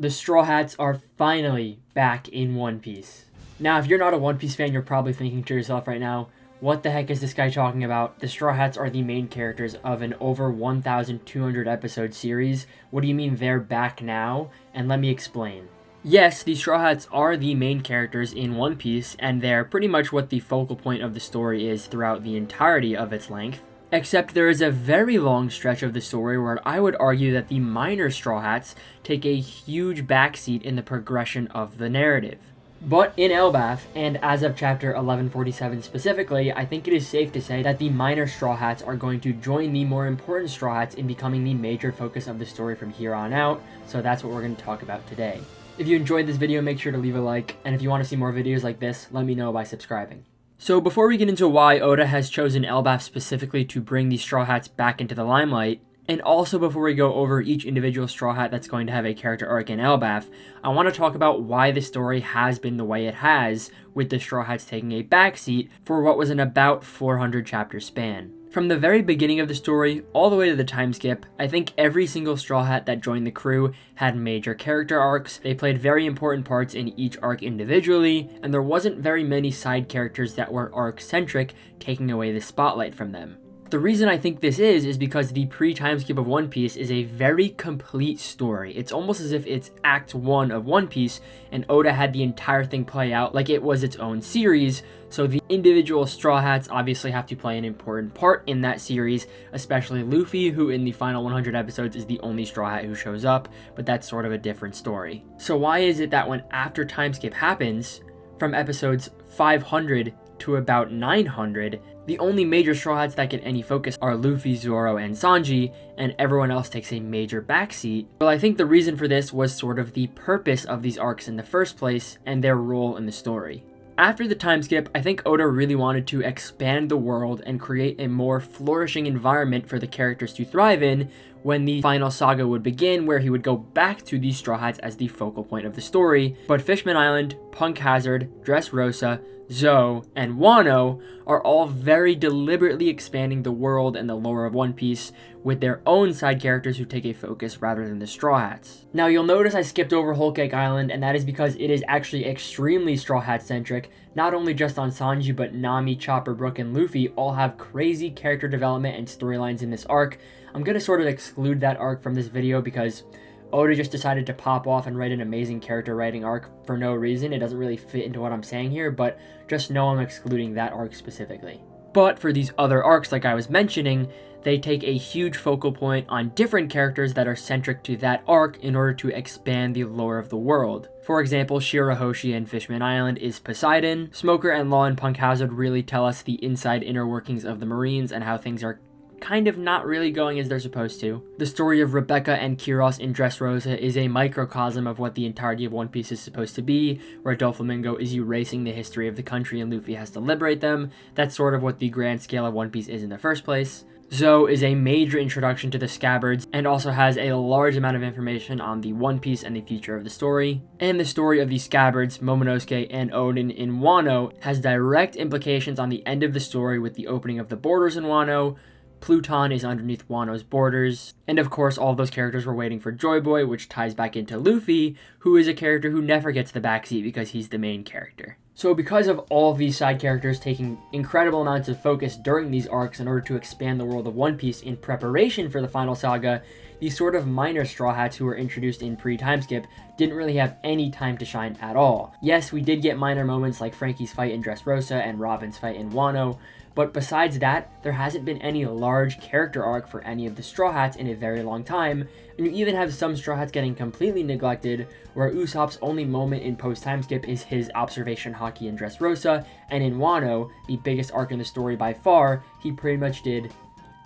The Straw Hats are finally back in One Piece. Now, if you're not a One Piece fan, you're probably thinking to yourself right now, what the heck is this guy talking about? The Straw Hats are the main characters of an over 1,200 episode series. What do you mean they're back now? And let me explain. Yes, the Straw Hats are the main characters in One Piece, and they're pretty much what the focal point of the story is throughout the entirety of its length. Except there is a very long stretch of the story where I would argue that the minor Straw Hats take a huge backseat in the progression of the narrative. But in Elbath, and as of chapter 1147 specifically, I think it is safe to say that the minor Straw Hats are going to join the more important Straw Hats in becoming the major focus of the story from here on out, so that's what we're going to talk about today. If you enjoyed this video, make sure to leave a like, and if you want to see more videos like this, let me know by subscribing. So before we get into why Oda has chosen Elbath specifically to bring the Straw Hats back into the limelight, and also before we go over each individual Straw Hat that's going to have a character arc in Elbath, I want to talk about why the story has been the way it has, with the Straw Hats taking a backseat for what was an about 400 chapter span. From the very beginning of the story, all the way to the time skip, I think every single Straw Hat that joined the crew had major character arcs, they played very important parts in each arc individually, and there wasn't very many side characters that were arc-centric, taking away the spotlight from them. The reason I think this is because the pre-time skip of One Piece is a very complete story. It's almost as if it's Act 1 of One Piece, and Oda had the entire thing play out like it was its own series, so the individual Straw Hats obviously have to play an important part in that series, especially Luffy, who in the final 100 episodes is the only Straw Hat who shows up, but that's sort of a different story. So why is it that when after time skip happens, from episodes 500 to about 900, the only major Straw Hats that get any focus are Luffy, Zoro, and Sanji, and everyone else takes a major backseat? Well, I think the reason for this was sort of the purpose of these arcs in the first place, and their role in the story. After the time skip, I think Oda really wanted to expand the world and create a more flourishing environment for the characters to thrive in when the final saga would begin, where he would go back to these Straw Hats as the focal point of the story. But Fishman Island, Punk Hazard, Dressrosa, Zoe, and Wano are all very deliberately expanding the world and the lore of One Piece with their own side characters who take a focus rather than the Straw Hats. Now you'll notice I skipped over Whole Cake Island, and that is because it is actually extremely Straw Hat centric. Not only just on Sanji, but Nami, Chopper, Brooke, and Luffy all have crazy character development and storylines in this arc. I'm going to sort of exclude that arc from this video because Oda just decided to pop off and write an amazing character writing arc for no reason. It doesn't really fit into what I'm saying here, but just know I'm excluding that arc specifically. But for these other arcs, like I was mentioning, they take a huge focal point on different characters that are centric to that arc in order to expand the lore of the world. For example, Shirahoshi in Fishman Island is Poseidon. Smoker and Law in Punk Hazard really tell us the inside inner workings of the Marines and how things are kind of not really going as they're supposed to. The story of Rebecca and Kiros in Dressrosa is a microcosm of what the entirety of One Piece is supposed to be, where Doflamingo is erasing the history of the country and Luffy has to liberate them. That's sort of what the grand scale of One Piece is in the first place. Zoe is a major introduction to the Scabbards and also has a large amount of information on the One Piece and the future of the story. And the story of the Scabbards, Momonosuke, and Odin in Wano has direct implications on the end of the story with the opening of the borders in Wano. Pluton is underneath Wano's borders, and of course all of those characters were waiting for Joy Boy, which ties back into Luffy, who is a character who never gets the backseat because he's the main character. So because of all of these side characters taking incredible amounts of focus during these arcs in order to expand the world of One Piece in preparation for the final saga, these sort of minor Straw Hats who were introduced in pre-time skip didn't really have any time to shine at all. Yes, we did get minor moments like Frankie's fight in Dressrosa and Robin's fight in Wano, but besides that, there hasn't been any large character arc for any of the Straw Hats in a very long time, and you even have some Straw Hats getting completely neglected, where Usopp's only moment in post-time skip is his observation haki in Dressrosa, and in Wano, the biggest arc in the story by far, he pretty much did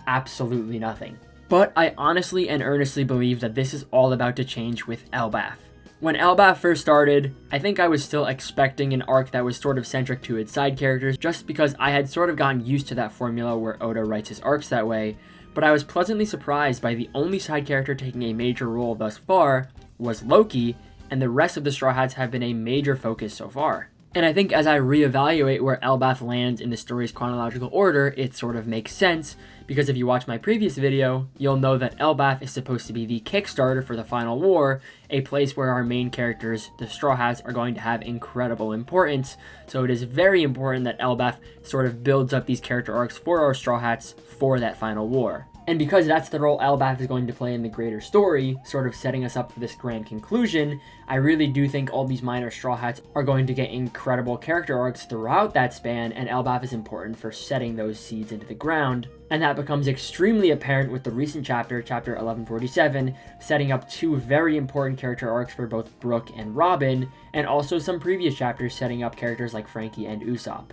absolutely nothing. But I honestly and earnestly believe that this is all about to change with Elbath. When Elbath first started, I think I was still expecting an arc that was sort of centric to its side characters, just because I had sort of gotten used to that formula where Oda writes his arcs that way, but I was pleasantly surprised by the only side character taking a major role thus far was Loki, and the rest of the Straw Hats have been a major focus so far. And I think as I reevaluate where Elbath lands in the story's chronological order, it sort of makes sense, because if you watch my previous video, you'll know that Elbath is supposed to be the Kickstarter for the final war, a place where our main characters, the Straw Hats, are going to have incredible importance. So it is very important that Elbath sort of builds up these character arcs for our Straw Hats for that final war. And because that's the role Elbath is going to play in the greater story, sort of setting us up for this grand conclusion, I really do think all these minor Straw Hats are going to get incredible character arcs throughout that span, and Elbath is important for setting those seeds into the ground. And that becomes extremely apparent with the recent chapter, chapter 1147, setting up two very important character arcs for both Brooke and Robin, and also some previous chapters setting up characters like Frankie and Usopp.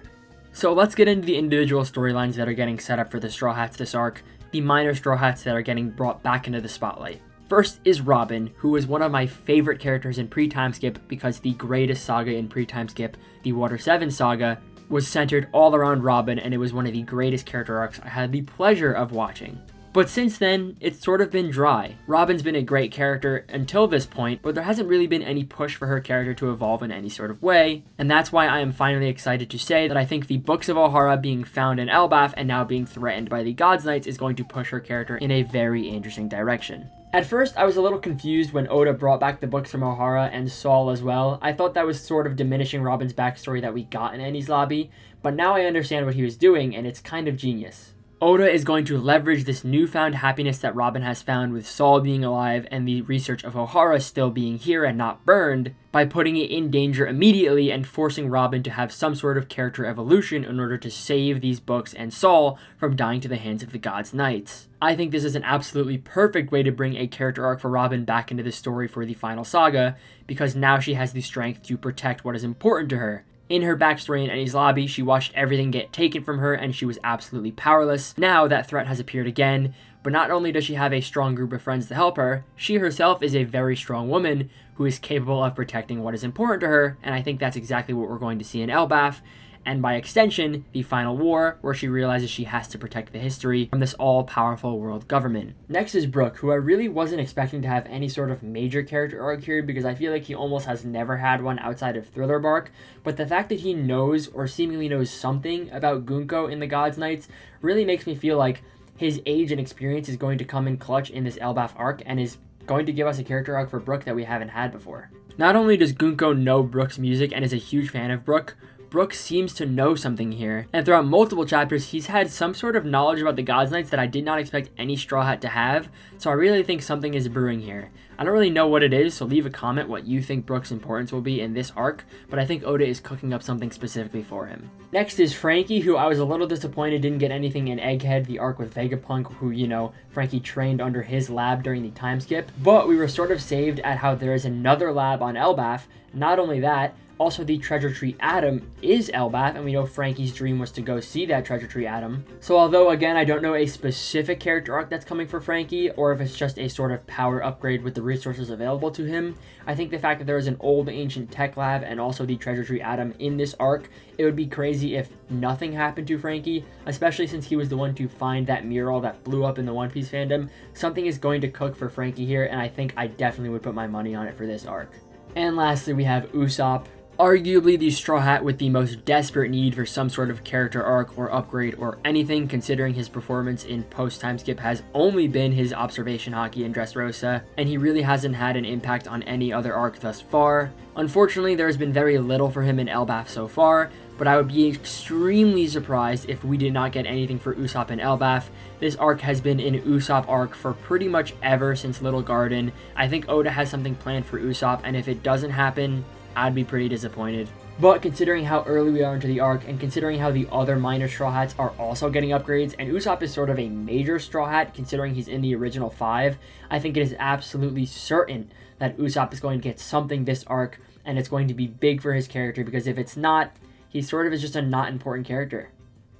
So let's get into the individual storylines that are getting set up for the Straw Hats this arc, the minor Straw Hats that are getting brought back into the spotlight. First is Robin, who is one of my favorite characters in pre-time skip because the greatest saga in pre-time skip, the Water 7 saga, was centered all around Robin, and it was one of the greatest character arcs I had the pleasure of watching. But since then, it's sort of been dry. Robin's been a great character until this point, but there hasn't really been any push for her character to evolve in any sort of way, and that's why I am finally excited to say that I think the Books of Ohara being found in Elbath and now being threatened by the Gods Knights is going to push her character in a very interesting direction. At first, I was a little confused when Oda brought back the books from Ohara and Saul as well. I thought that was sort of diminishing Robin's backstory that we got in Enies Lobby, but now I understand what he was doing, and it's kind of genius. Oda is going to leverage this newfound happiness that Robin has found with Saul being alive and the research of Ohara still being here and not burned, by putting it in danger immediately and forcing Robin to have some sort of character evolution in order to save these books and Saul from dying to the hands of the Gods Knights. I think this is an absolutely perfect way to bring a character arc for Robin back into the story for the final saga, because now she has the strength to protect what is important to her. In her backstory in Enies Lobby, she watched everything get taken from her and she was absolutely powerless. Now that threat has appeared again, but not only does she have a strong group of friends to help her, she herself is a very strong woman who is capable of protecting what is important to her, and I think that's exactly what we're going to see in Elbath, and by extension, the final war, where she realizes she has to protect the history from this all-powerful world government. Next is Brooke, who I really wasn't expecting to have any sort of major character arc here because I feel like he almost has never had one outside of Thriller Bark, but the fact that he knows, or seemingly knows something about Gunko in the Gods Knights really makes me feel like his age and experience is going to come in clutch in this Elbath arc and is going to give us a character arc for Brooke that we haven't had before. Not only does Gunko know Brooke's music and is a huge fan of Brooke, Brooke seems to know something here, and throughout multiple chapters, he's had some sort of knowledge about the Gods Knights that I did not expect any Straw Hat to have, so I really think something is brewing here. I don't really know what it is, so leave a comment what you think Brooke's importance will be in this arc, but I think Oda is cooking up something specifically for him. Next is Frankie, who I was a little disappointed didn't get anything in Egghead, the arc with Vegapunk, who, you know, Frankie trained under his lab during the time skip, but we were sort of saved at how there is another lab on Elbath. Not only that, also, the Treasure Tree Atom is Elbath, and we know Frankie's dream was to go see that Treasure Tree Atom. So although, again, I don't know a specific character arc that's coming for Frankie, or if it's just a sort of power upgrade with the resources available to him, I think the fact that there is an old ancient tech lab and also the Treasure Tree Atom in this arc, it would be crazy if nothing happened to Frankie, especially since he was the one to find that mural that blew up in the One Piece fandom. Something is going to cook for Frankie here, and I think I definitely would put my money on it for this arc. And lastly, we have Usopp. Arguably the Straw Hat with the most desperate need for some sort of character arc or upgrade or anything, considering his performance in post-time skip has only been his observation hockey in Dressrosa, and he really hasn't had an impact on any other arc thus far. Unfortunately, there has been very little for him in Elbath so far, but I would be extremely surprised if we did not get anything for Usopp in Elbath. This arc has been an Usopp arc for pretty much ever since Little Garden. I think Oda has something planned for Usopp, and if it doesn't happen, I'd be pretty disappointed. But considering how early we are into the arc, and considering how the other minor Straw Hats are also getting upgrades, and Usopp is sort of a major Straw Hat considering he's in the original 5, I think it is absolutely certain that Usopp is going to get something this arc, and it's going to be big for his character, because if it's not, he sort of is just a not important character.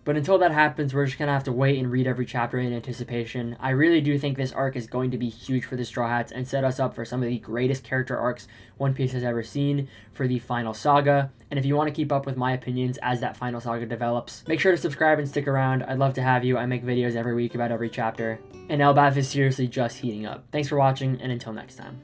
But until that happens, we're just going to have to wait and read every chapter in anticipation. I really do think this arc is going to be huge for the Straw Hats and set us up for some of the greatest character arcs One Piece has ever seen for the final saga. And if you want to keep up with my opinions as that final saga develops, make sure to subscribe and stick around. I'd love to have you. I make videos every week about every chapter. And Elbath is seriously just heating up. Thanks for watching, and until next time.